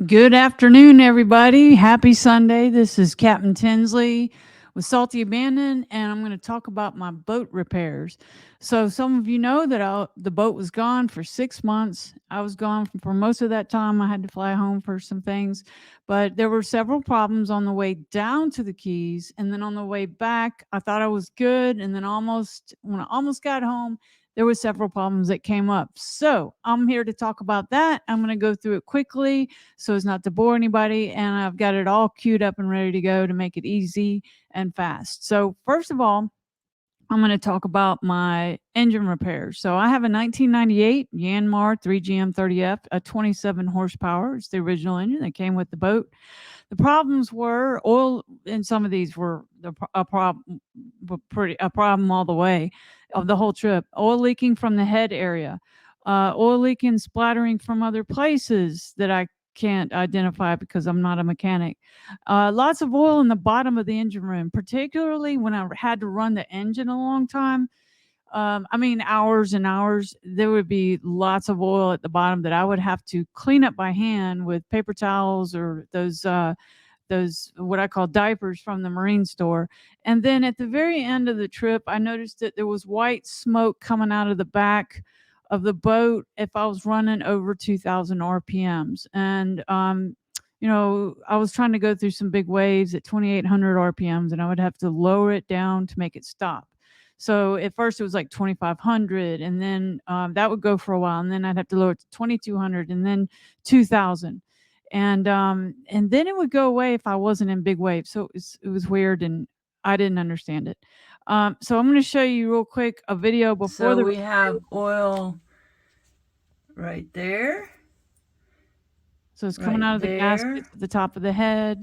Good afternoon, everybody. Happy Sunday. This is Captain Tinsley with Salty Abandon, and I'm going to talk about my boat repairs. So, some of you know that the boat was gone for 6 months. I was gone for most of that time. I had to fly home for some things, but there were several problems on the way down to the Keys, and then on the way back, I thought I was good, and then when I almost got home, there were several problems that came up. So, I'm here to talk about that. I'm going to go through it quickly so as not to bore anybody. And I've got it all queued up and ready to go to make it easy and fast. So, first of all, I'm going to talk about my engine repairs. So, I have a 1998 Yanmar 3GM30F, a 27 horsepower. It's the original engine that came with the boat. The problems were oil, and some of these were a problem, a problem all the way of the whole trip. Oil leaking from the head area, oil leaking, splattering from other places that I can't identify because I'm not a mechanic. Lots of oil in the bottom of the engine room, particularly when I had to run the engine a long time. I mean, hours and hours. There would be lots of oil at the bottom that I would have to clean up by hand with paper towels or those what I call diapers from the marine store. And then at the very end of the trip, I noticed that there was white smoke coming out of the back of the boat if I was running over 2,000 RPMs. And I was trying to go through some big waves at 2,800 RPMs, and I would have to lower it down to make it stop. So at first it was like 2,500, and then that would go for a while, and then I'd have to lower it to 2,200, and then 2,000, and then it would go away if I wasn't in big waves. So it was weird, and I didn't understand it. So I'm going to show you real quick a video before So we have oil right there. So it's coming out of the gaskets at the top of the head.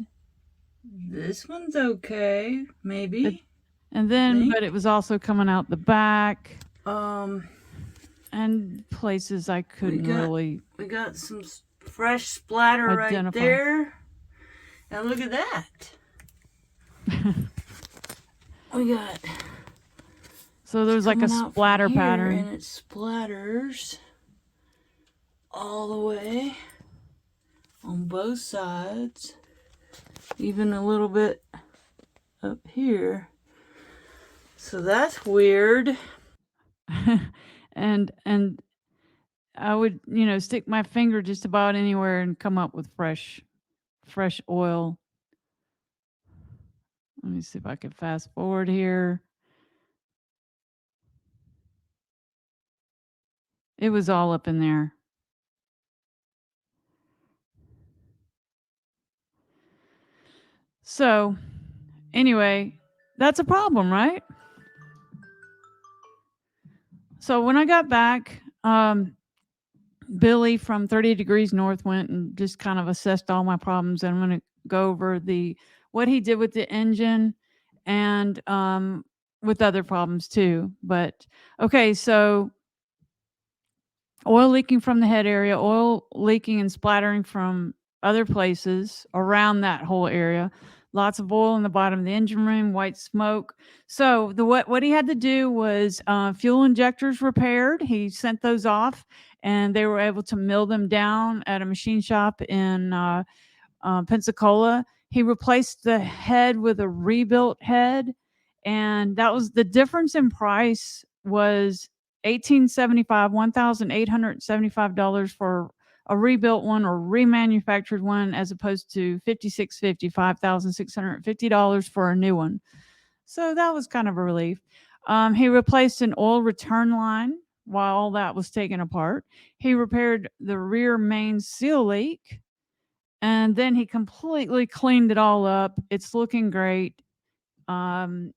This one's okay, maybe. And then, but it was also coming out the back. And places I couldn't really. We got some fresh splatter right there. And look at that. We got. So there's like a splatter pattern. And it splatters all the way on both sides. Even a little bit up here. So that's weird. and I would, stick my finger just about anywhere and come up with fresh oil. Let me see if I can fast forward here. It was all up in there. So, anyway, that's a problem, right? So when I got back, Billy from 30 Degrees North went and just kind of assessed all my problems. And I'm going to go over what he did with the engine and with other problems too. But okay, so oil leaking from the head area, oil leaking and splattering from other places around that whole area. Lots of oil in the bottom of the engine room, white smoke. So what he had to do was fuel injectors repaired. He sent those off, and they were able to mill them down at a machine shop in Pensacola. He replaced the head with a rebuilt head, and that was the difference in price was $1,875 for a rebuilt one or remanufactured one, as opposed to $5,650 for a new one. So that was kind of a relief. He replaced an oil return line while all that was taken apart. He repaired the rear main seal leak, and then he completely cleaned it all up. It's looking great. The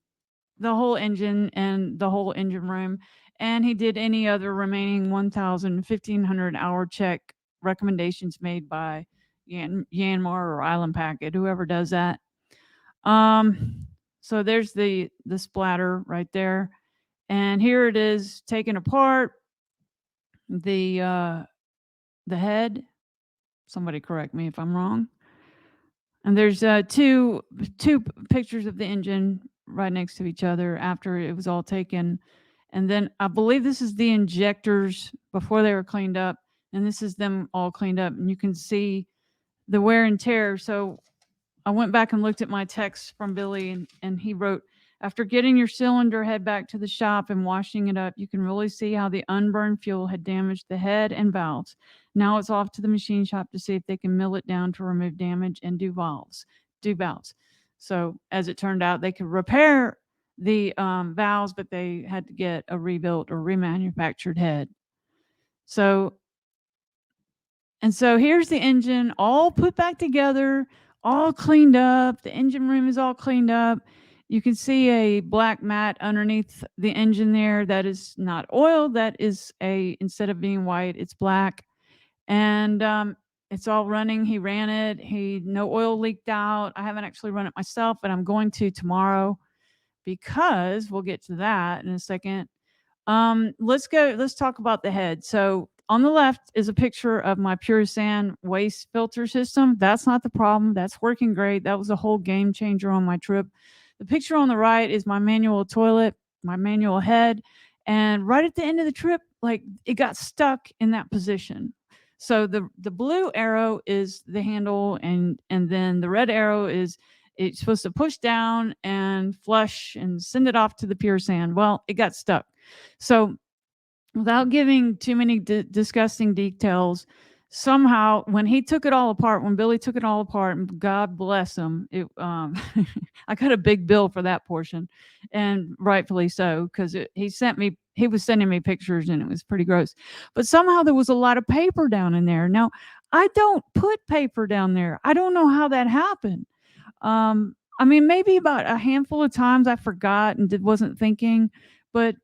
whole engine and the whole engine room. And he did any other remaining 1,500 hour check recommendations made by Yanmar or Island Packet, whoever does that. So there's the splatter right there. And here it is taken apart. The head. Somebody correct me if I'm wrong. And there's two pictures of the engine right next to each other after it was all taken. And then I believe this is the injectors before they were cleaned up, and this is them all cleaned up. And you can see the wear and tear. So I went back and looked at my text from Billy, and he wrote, after getting your cylinder head back to the shop and washing it up, you can really see how the unburned fuel had damaged the head and valves. Now it's off to the machine shop to see if they can mill it down to remove damage and do valves. So as it turned out, they could repair the valves, but they had to get a rebuilt or remanufactured head. So here's the engine all put back together, all cleaned up. The engine room is all cleaned up. You can see a black mat underneath the engine there. That is not oil. That is instead of being white, it's black. And it's all running. He ran it. No oil leaked out. I haven't actually run it myself, but I'm going to tomorrow, because we'll get to that in a second. Let's talk about the head. So on the left is a picture of my Pure Sand waste filter system. That's not the problem. That's working great. That was a whole game changer on my trip. The picture on the right is my manual toilet, my manual head. And right at the end of the trip, like, it got stuck in that position. So the blue arrow is the handle, and then the red arrow is it's supposed to push down and flush and send it off to the Pure Sand. Well, it got stuck. So without giving too many disgusting details, somehow when he took it all apart, when Billy took it all apart, and God bless him, I got a big bill for that portion, and rightfully so, because he was sending me pictures and it was pretty gross. But somehow there was a lot of paper down in there. Now, I don't put paper down there. I don't know how that happened. I mean, maybe about a handful of times I forgot and wasn't thinking, but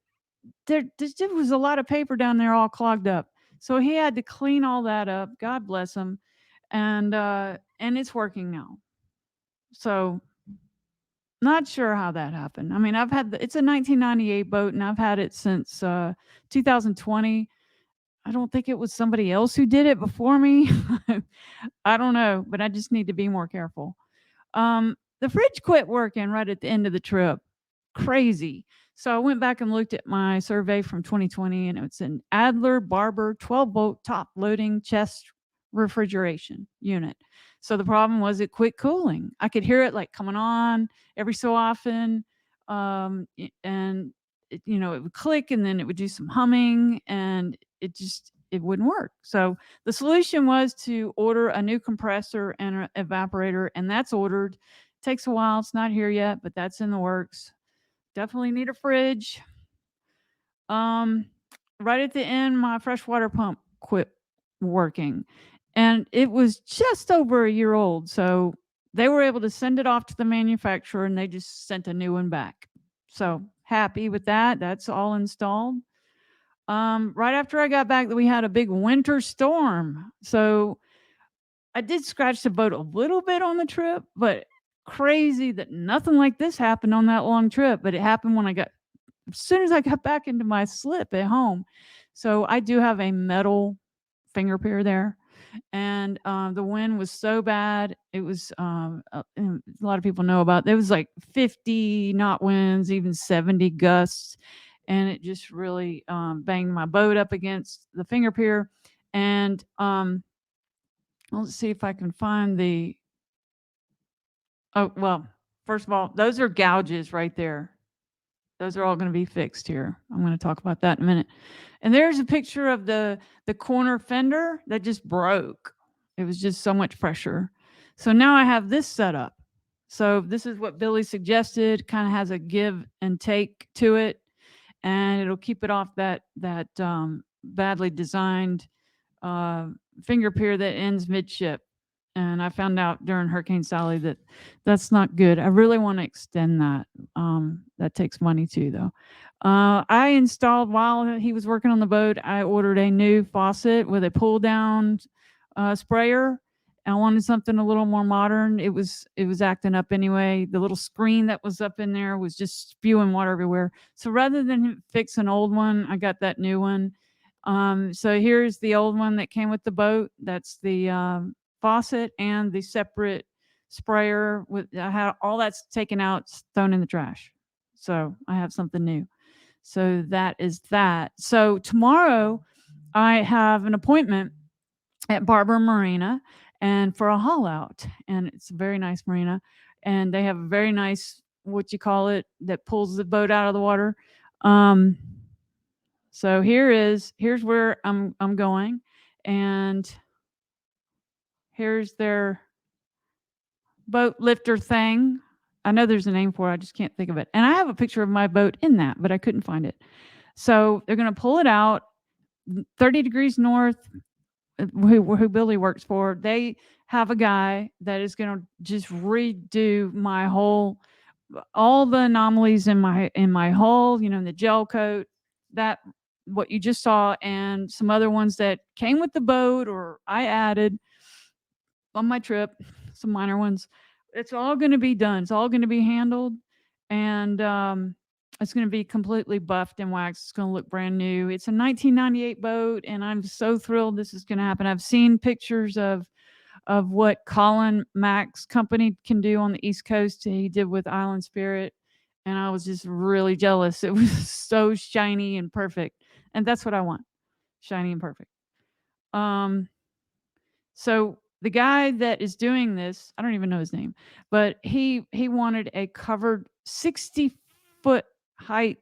there was a lot of paper down there all clogged up. So he had to clean all that up. God bless him. And it's working now. So not sure how that happened. I mean, it's a 1998 boat, and I've had it since 2020. I don't think it was somebody else who did it before me. I don't know, but I just need to be more careful. The fridge quit working right at the end of the trip. Crazy. So I went back and looked at my survey from 2020, and it's an Adler Barber 12-volt top loading chest refrigeration unit. So the problem was it quit cooling. I could hear it like coming on every so often, and it would click, and then it would do some humming, and it wouldn't work. So the solution was to order a new compressor and an evaporator, and that's ordered. Takes a while. It's not here yet, but that's in the works. Definitely need a fridge. Right at the end, my freshwater pump quit working, and it was just over a year old. So they were able to send it off to the manufacturer, and they just sent a new one back. So happy with that. That's all installed. Right after I got back, we had a big winter storm. So I did scratch the boat a little bit on the trip, but crazy that nothing like this happened on that long trip. But it happened as soon as I got back into my slip at home. So I do have a metal finger pier there. And the wind was so bad. It was, a lot of people know about, it was like 50 knot winds, even 70 gusts. And it just really banged my boat up against the finger pier. And let's see if I can find well, first of all, those are gouges right there. Those are all going to be fixed here. I'm going to talk about that in a minute. And there's a picture of the corner fender that just broke. It was just so much pressure. So now I have this set up. So this is what Billy suggested. Kind of has a give and take to it, and it'll keep it off that badly designed finger pier that ends midship. And I found out during Hurricane Sally that that's not good. I really want to extend that. That takes money too, though. I installed, while he was working on the boat, I ordered a new faucet with a pull down sprayer. I wanted something a little more modern. It was acting up anyway. The little screen that was up in there was just spewing water everywhere. So rather than fix an old one, I got that new one. So here's the old one that came with the boat. That's the faucet and the separate sprayer. I had all that's taken out, thrown in the trash. So I have something new. So that is that. So tomorrow I have an appointment at Barber Marina, and for a haul out. And it's a very nice marina. And they have a very nice, what you call it, that pulls the boat out of the water. So here's where I'm going, and here's their boat lifter thing. I know there's a name for it, I just can't think of it. And I have a picture of my boat in that, but I couldn't find it. So they're going to pull it out 30 degrees north, who Billy works for. They have a guy that is going to just redo my whole, all the anomalies in my hull, the gel coat, that what you just saw, and some other ones that came with the boat or I added on my trip, some minor ones. It's all going to be done. It's all going to be handled, and it's going to be completely buffed and waxed. It's going to look brand new. It's a 1998 boat, and I'm so thrilled this is going to happen. I've seen pictures of what Colin Mack's company can do on the East Coast. He did with Island Spirit, and I was just really jealous. It was so shiny and perfect, and that's what I want, shiny and perfect. So the guy that is doing this, I don't even know his name, but he wanted a covered 60-foot height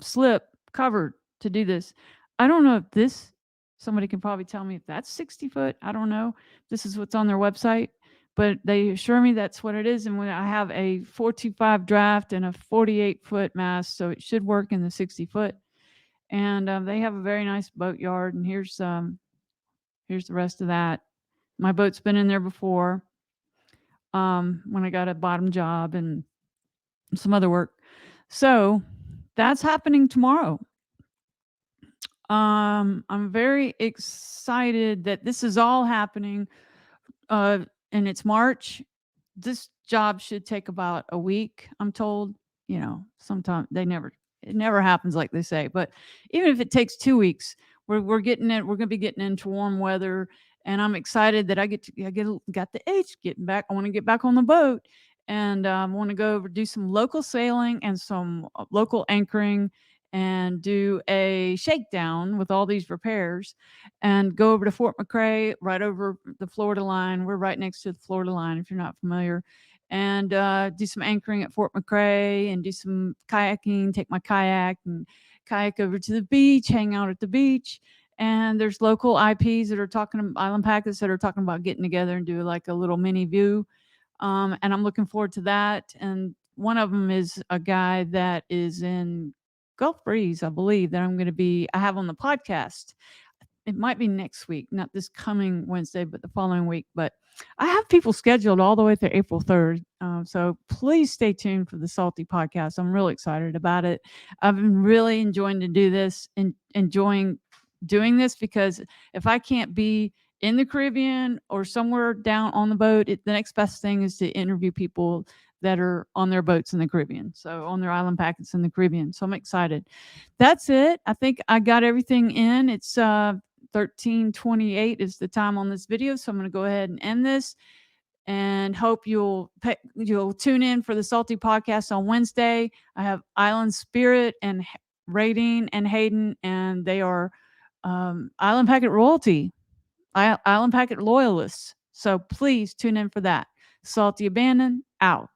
slip covered to do this. I don't know if somebody can probably tell me if that's 60 foot. I don't know. This is what's on their website, but they assure me that's what it is. And when I have a 425 draft and a 48-foot mast, so it should work in the 60 foot. And they have a very nice boat yard. And here's the rest of that. My boat's been in there before, when I got a bottom job and some other work. So that's happening tomorrow. I'm very excited that this is all happening, and it's March. This job should take about a week, I'm told. Sometimes it never happens like they say, but even if it takes 2 weeks, we're getting it. We're going to be getting into warm weather, and I'm excited that I got the itch getting back. I want to get back on the boat, and want to go over, do some local sailing and some local anchoring, and do a shakedown with all these repairs, and go over to Fort McRae, right over the Florida line. We're right next to the Florida line, if you're not familiar. And do some anchoring at Fort McRae, and do some kayaking, take my kayak and kayak over to the beach, hang out at the beach. And there's local IPs that are talking, island packets that are talking about getting together and do like a little mini view. And I'm looking forward to that. And one of them is a guy that is in Gulf Breeze, I believe, that I have on the podcast. It might be next week, not this coming Wednesday, but the following week. But I have people scheduled all the way through April 3rd. So please stay tuned for the Salty podcast. I'm really excited about it. I've been really enjoying to do this and enjoying doing this, because if I can't be in the Caribbean or somewhere down on the boat, the next best thing is to interview people that are on their boats in the Caribbean. So on their island packets in the Caribbean. So I'm excited. That's it. I think I got everything in. It's 13:28 is the time on this video. So I'm going to go ahead and end this, and hope you'll tune in for the Salty podcast on Wednesday. I have Island Spirit and Rating and Hayden, and they are Island Packet royalty, Island Packet loyalists. So please tune in for that. Salty Abandon out.